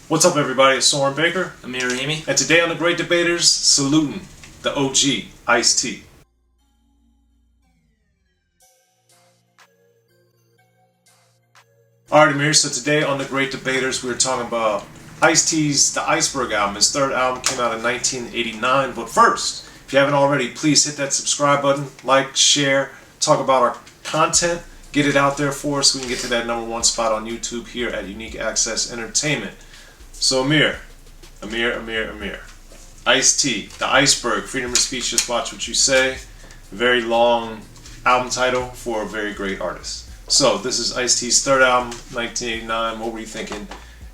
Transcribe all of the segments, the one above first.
What's up, everybody? It's Soren Baker. Amir, Rahimi. And today on The Great Debaters, saluting the OG, Ice-T. Alright, Amir, so today on The Great Debaters, we're talking about Ice-T's The Iceberg album. His third album came out in 1989. But first, if you haven't already, please hit that subscribe button, like, share, talk about our content, get it out there for us so we can get to that #1 spot on YouTube here at Unique Access Entertainment. So Amir. Ice-T, The Iceberg, Freedom of Speech, Just Watch What You Say. Very long album title for a very great artist. So this is Ice-T's third album, 1989. What were you thinking?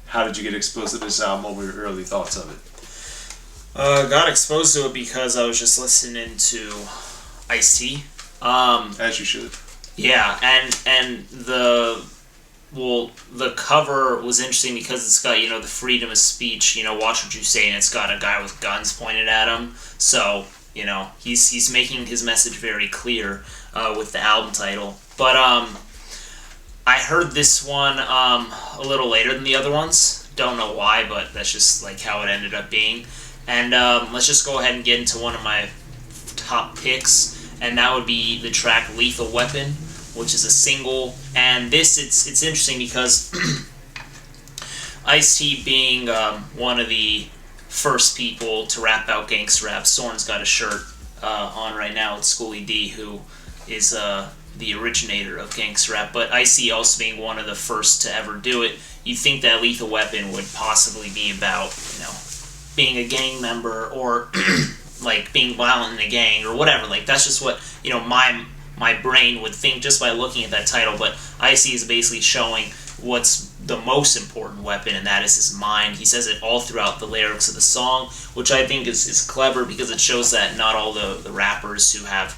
How did you get exposed to this album? What were your early thoughts of it? Got exposed to it because I was just listening to Ice-T. As you should. Yeah, and the cover was interesting because it's got, the freedom of speech, watch what you say, and it's got a guy with guns pointed at him. So, he's making his message very clear with the album title. But I heard this one a little later than the other ones. Don't know why, but that's just like how it ended up being. And let's just go ahead and get into one of my top picks, and that would be the track Lethal Weapon, which is a single. And this, it's interesting because Ice-T being one of the first people to rap out gangster rap. Soren's got a shirt on right now with Schoolie D, who is the originator of gangster rap. But Ice-T also being one of the first to ever do it, you'd think that Lethal Weapon would possibly be about, being a gang member or like being violent in a gang or whatever. Like that's just what, my brain would think just by looking at that title. But Ice-T is basically showing what's the most important weapon, and that is his mind. He says it all throughout the lyrics of the song, which I think is clever because it shows that not all the rappers who have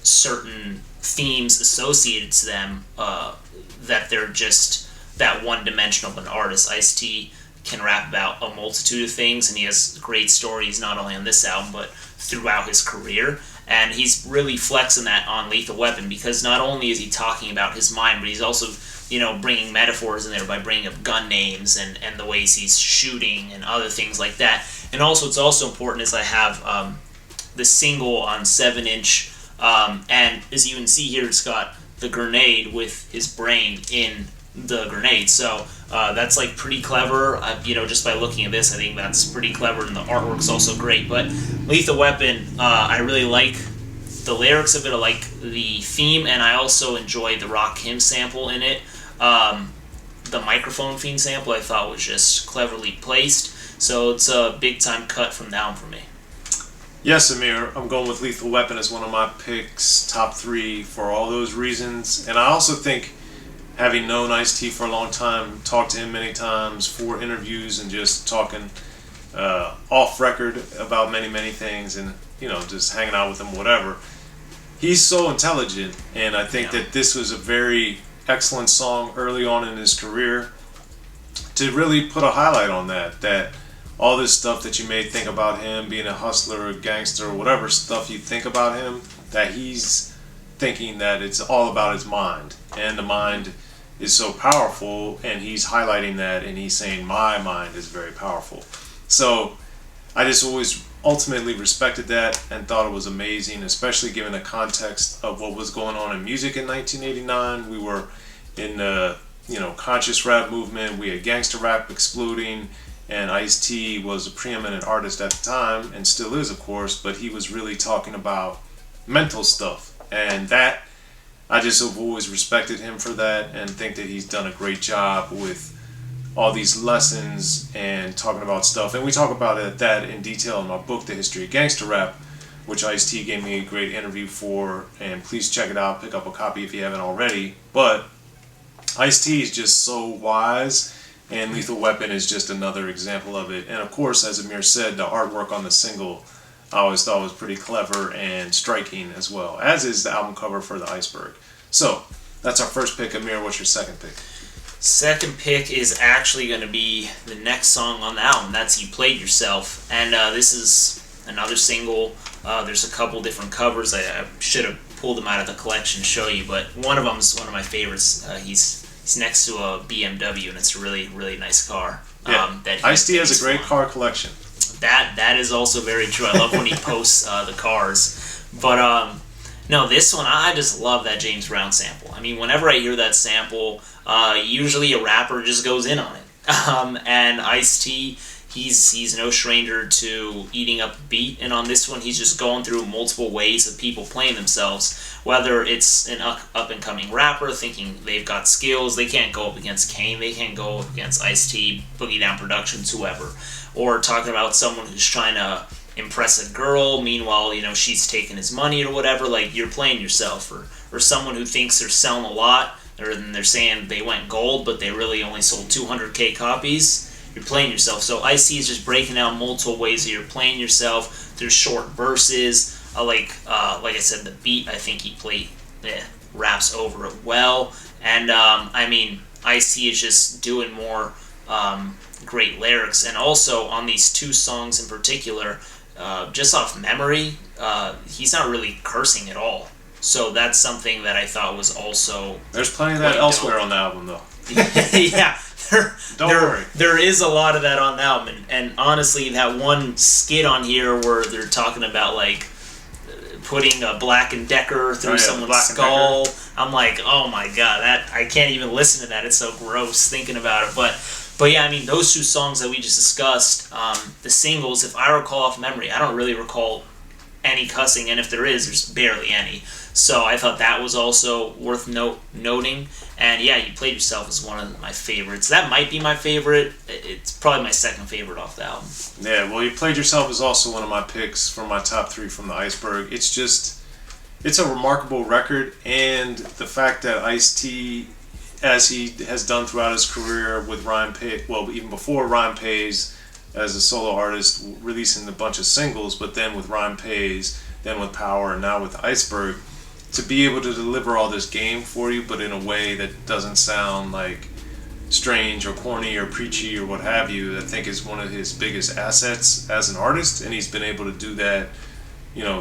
certain themes associated to them, that they're just that one-dimensional of an artist. Ice-T can rap about a multitude of things, and he has great stories not only on this album but throughout his career. And he's really flexing that on Lethal Weapon because not only is he talking about his mind, but he's also, bringing metaphors in there by bringing up gun names and the ways he's shooting and other things like that. And also, it's also important is I have the single on 7-inch, and as you can see here, it's got the grenade with his brain in the grenade. So that's like pretty clever. Just by looking at this, I think that's pretty clever, and the artwork's also great. But Lethal Weapon, I really like the lyrics of it. I like the theme, and I also enjoy the Rakim sample in it. The microphone theme sample I thought was just cleverly placed. So it's a big time cut from the album for me. Yes, Amir, I'm going with Lethal Weapon as one of my picks, top 3 for all those reasons. And I also think, having known Ice-T for a long time, talked to him many times for interviews and just talking off record about many things and, just hanging out with him, whatever. He's so intelligent, and I think that this was a very excellent song early on in his career to really put a highlight on that all this stuff that you may think about him being a hustler or gangster or whatever stuff you think about him, that he's thinking that it's all about his mind, and the mind is so powerful, and he's highlighting that, and he's saying my mind is very powerful. So I just always ultimately respected that and thought it was amazing, especially given the context of what was going on in music in 1989. We were in the conscious rap movement. We had gangster rap exploding, and Ice-T was a preeminent artist at the time, and still is, of course, but he was really talking about mental stuff, and that I just have always respected him for that, and think that he's done a great job with all these lessons and talking about stuff. And we talk about that in detail in my book, The History of Gangster Rap, which Ice-T gave me a great interview for, and please check it out, pick up a copy if you haven't already. But Ice-T is just so wise, and Lethal Weapon is just another example of it. And of course, as Amir said, the artwork on the single I always thought was pretty clever and striking as well, as is the album cover for The Iceberg. So, that's our first pick. Amir, what's your second pick? Second pick is actually going to be the next song on the album. That's You Played Yourself. And this is another single. There's a couple different covers. I should have pulled them out of the collection to show you, but one of them is one of my favorites. He's next to a BMW, and it's a really, really nice car. Yeah. Ice-T has a great car collection. That is also very true. I love when he posts the cars. But no, this one, I just love that James Brown sample. I mean, whenever I hear that sample, usually a rapper just goes in on it. And Ice-T, he's no stranger to eating up a beat. And on this one, he's just going through multiple ways of people playing themselves. Whether it's an up-and-coming rapper thinking they've got skills, they can't go up against Kane, they can't go up against Ice-T, Boogie Down Productions, whoever. Or talking about someone who's trying to impress a girl, meanwhile, she's taking his money or whatever, like, you're playing yourself. Or someone who thinks they're selling a lot, or they're saying they went gold, but they really only sold 200K copies, you're playing yourself. So Ice-T is just breaking out multiple ways that you're playing yourself. There's short verses. Like I said, the beat, I think he raps over it well. And, Ice-T is just doing more great lyrics. And also, on these two songs in particular, just off memory, he's not really cursing at all. So that's something that I thought was also... There's plenty of that elsewhere on the album, though. Yeah. Don't worry. There is a lot of that on the album. And honestly, that one skit on here where they're talking about, like, putting a Black & Decker through someone's skull. I'm like, oh my god, I can't even listen to that. It's so gross thinking about it. But yeah, those two songs that we just discussed, the singles, if I recall off memory, I don't really recall any cussing, and if there is, there's barely any. So I thought that was also worth noting. And yeah, You Played Yourself is one of my favorites. That might be my favorite. It's probably my second favorite off the album. Yeah, well, You Played Yourself is also one of my picks for my top 3 from the Iceberg. It's a remarkable record, and the fact that Ice-T, as he has done throughout his career with Ryan Pace, well, even before Ryan Pace as a solo artist, releasing a bunch of singles, but then with Ryan Pace, then with Power, and now with Iceberg, to be able to deliver all this game for you, but in a way that doesn't sound like strange or corny or preachy or what have you, I think is one of his biggest assets as an artist, and he's been able to do that,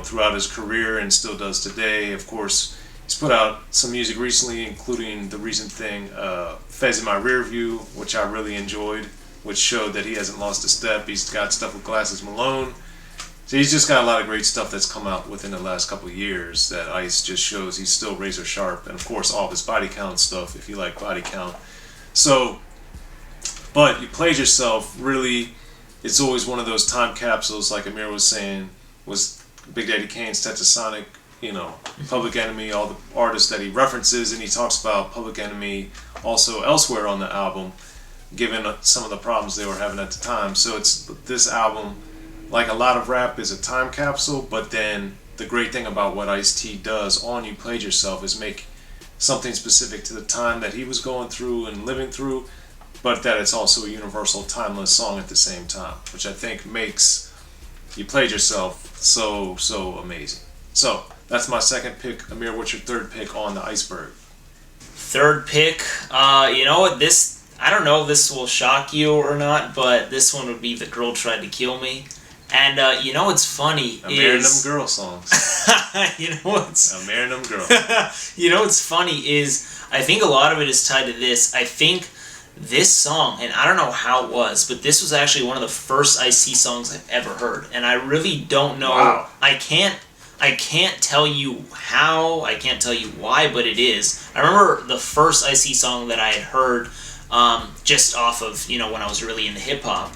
throughout his career and still does today. Of course, he's put out some music recently, including the recent thing, Fez in My Rear View, which I really enjoyed, which showed that he hasn't lost a step. He's got stuff with Glasses Malone. So he's just got a lot of great stuff that's come out within the last couple of years that Ice just shows he's still razor sharp. And of course, all of his Body Count stuff, if you like Body Count. So, but You Played Yourself, really, it's always one of those time capsules, like Amir was saying, was Big Daddy Kane's Tetrasonic, Public Enemy, all the artists that he references, and he talks about Public Enemy also elsewhere on the album, given some of the problems they were having at the time. So this album, like a lot of rap, is a time capsule, but then the great thing about what Ice-T does on You Played Yourself is make something specific to the time that he was going through and living through, but that it's also a universal, timeless song at the same time, which I think makes You Played Yourself so amazing. So that's my second pick. Amir, what's your third pick on the Iceberg? Third pick, you know what, I don't know if this will shock you or not, but this one would be The Girl Tried to Kill Me. And what's funny Amir and them girl songs. Amir and them girl. What's funny is I think a lot of it is tied to this. I think this song, and I don't know how it was, but this was actually one of the first Ice-T songs I've ever heard, and I really don't know. Wow. I can't tell you how. I can't tell you why, but it is. I remember the first Ice-T song that I had heard, just off of when I was really into hip hop.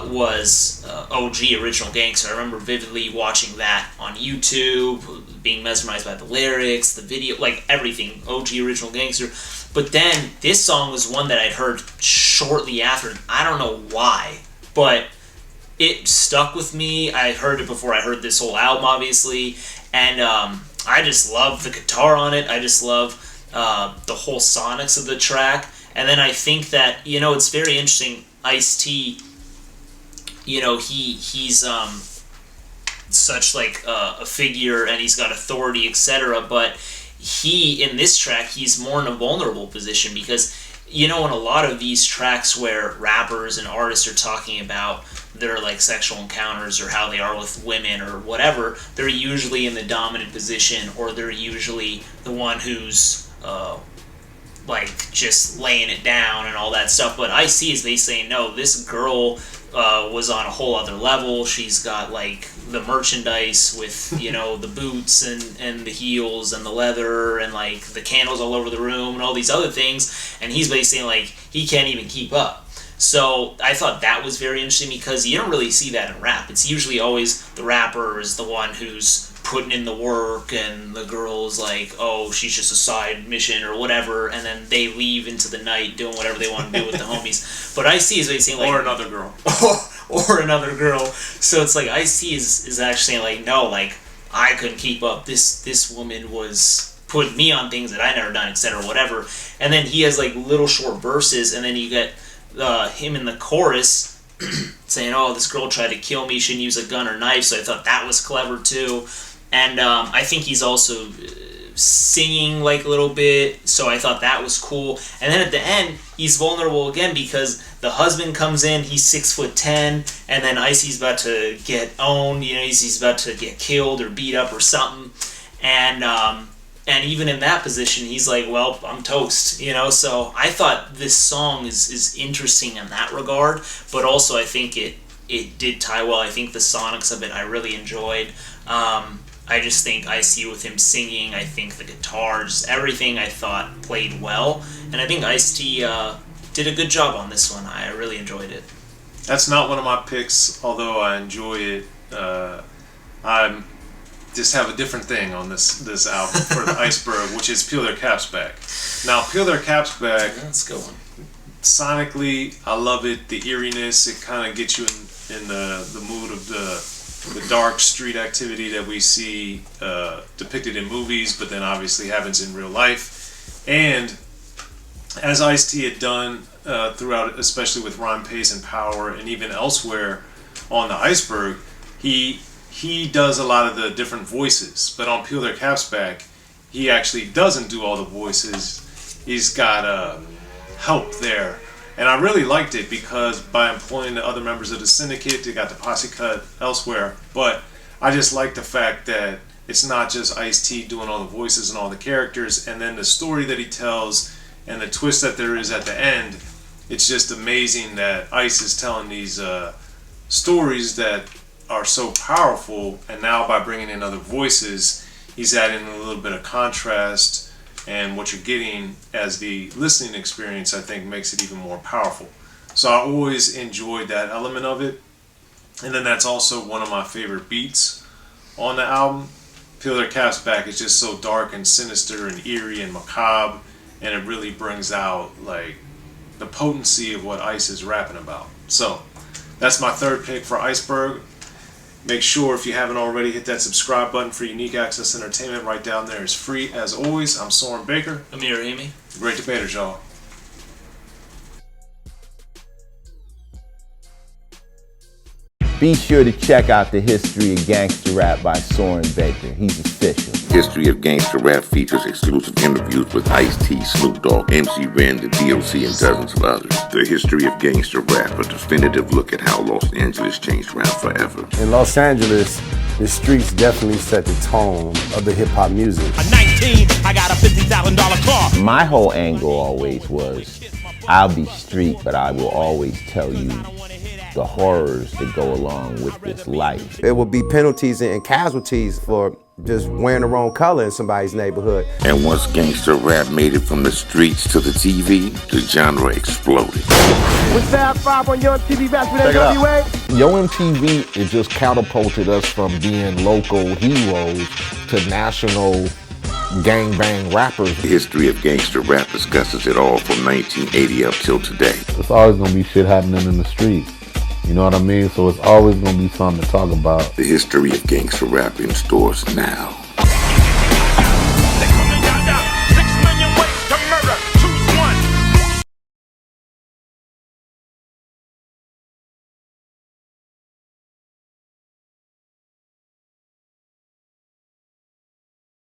Was OG Original Gangster. I remember vividly watching that on YouTube, being mesmerized by the lyrics, the video, like everything, OG Original Gangster. But then this song was one that I'd heard shortly after. I don't know why, but it stuck with me. I heard it before I heard this whole album, obviously, and I just love the guitar on it. I just love the whole sonics of the track. And then I think that, it's very interesting, Ice-T, he's such like a figure, and he's got authority, etc. But in this track, he's more in a vulnerable position because, in a lot of these tracks where rappers and artists are talking about their like sexual encounters or how they are with women or whatever, they're usually in the dominant position, or they're usually the one who's like just laying it down and all that stuff. But Ice-T is basically saying, no, this girl was on a whole other level. She's got like the merchandise with, you know, the boots and the heels and the leather and like the candles all over the room and all these other things. And he's basically saying like he can't even keep up. So I thought that was very interesting because you don't really see that in rap. It's usually always the rapper is the one who's putting in the work and the girl's like, oh, she's just a side mission or whatever, and then they leave into the night doing whatever they want to do with the homies. But Ice-T is basically like... Or another girl. or another girl. So it's like Ice-T is actually saying like, no, like, I couldn't keep up. This woman was putting me on things that I never done, etc., whatever. And then he has like little short verses, and then you get him in the chorus saying, oh, this girl tried to kill me, shouldn't use a gun or knife. So I thought that was clever too. And I think he's also singing like a little bit, so I thought that was cool. And then at the end, he's vulnerable again because the husband comes in, he's 6'10", and then Icy's about to get owned, you know, he's about to get killed or beat up or something. And even in that position, he's like, well, I'm toast, you know? So I thought this song is interesting in that regard, but also I think it did tie well. I think the sonics of it I really enjoyed. I just think Ice-T with him singing, I think the guitar, just everything I thought played well. And I think Ice-T did a good job on this one. I really enjoyed it. That's not one of my picks, although I enjoy it. I just have a different thing on this album for the Iceberg, which is Peel Their Caps Back. Now, Peel Their Caps Back, that's a good one. Sonically, I love it. The eeriness, it kind of gets you in the mood of the dark street activity that we see depicted in movies, but then obviously happens in real life. And as Ice-T had done throughout, especially with Rhyme, Pace, and Power, and even elsewhere on the Iceberg, he does a lot of the different voices. But on Peel Their Caps Back, he actually doesn't do all the voices. He's got help there. And I really liked it because by employing the other members of the syndicate, they got the posse cut elsewhere. But I just like the fact that it's not just Ice-T doing all the voices and all the characters, and then the story that he tells and the twist that there is at the end. It's just amazing that Ice is telling these stories that are so powerful, and now by bringing in other voices, he's adding a little bit of contrast. And what you're getting as the listening experience, I think, makes it even more powerful. So I always enjoyed that element of it. And then that's also one of my favorite beats on the album. Peel Their Caps Back is just so dark and sinister and eerie and macabre. And it really brings out like the potency of what Ice is rapping about. So that's my third pick for Iceberg. Make sure, if you haven't already, hit that subscribe button for Unique Access Entertainment. Right down there is free. As always, I'm Soren Baker. Amir, Rahimi. Great debaters, y'all. Be sure to check out the History of Gangster Rap by Soren Baker. He's official. History of Gangster Rap features exclusive interviews with Ice-T, Snoop Dogg, MC Ren, the D.O.C, and dozens of others. The History of Gangster Rap, a definitive look at how Los Angeles changed rap forever. In Los Angeles, the streets definitely set the tone of the hip-hop music. At 19, I got a $50,000 car. My whole angle always was, I'll be street, but I will always tell you the horrors that go along with this life. There will be penalties and casualties for just wearing the wrong color in somebody's neighborhood. And once gangster rap made it from the streets to the TV, the genre exploded. With Fab 5 on Young TV back with NWA. Yo MTV, it just catapulted us from being local heroes to national gangbang rappers. The History of Gangster Rap discusses it all from 1980 up till today. It's always gonna be shit happening in the streets. You know what I mean? So it's always gonna be something to talk about. The History of Gangster Rap in stores now.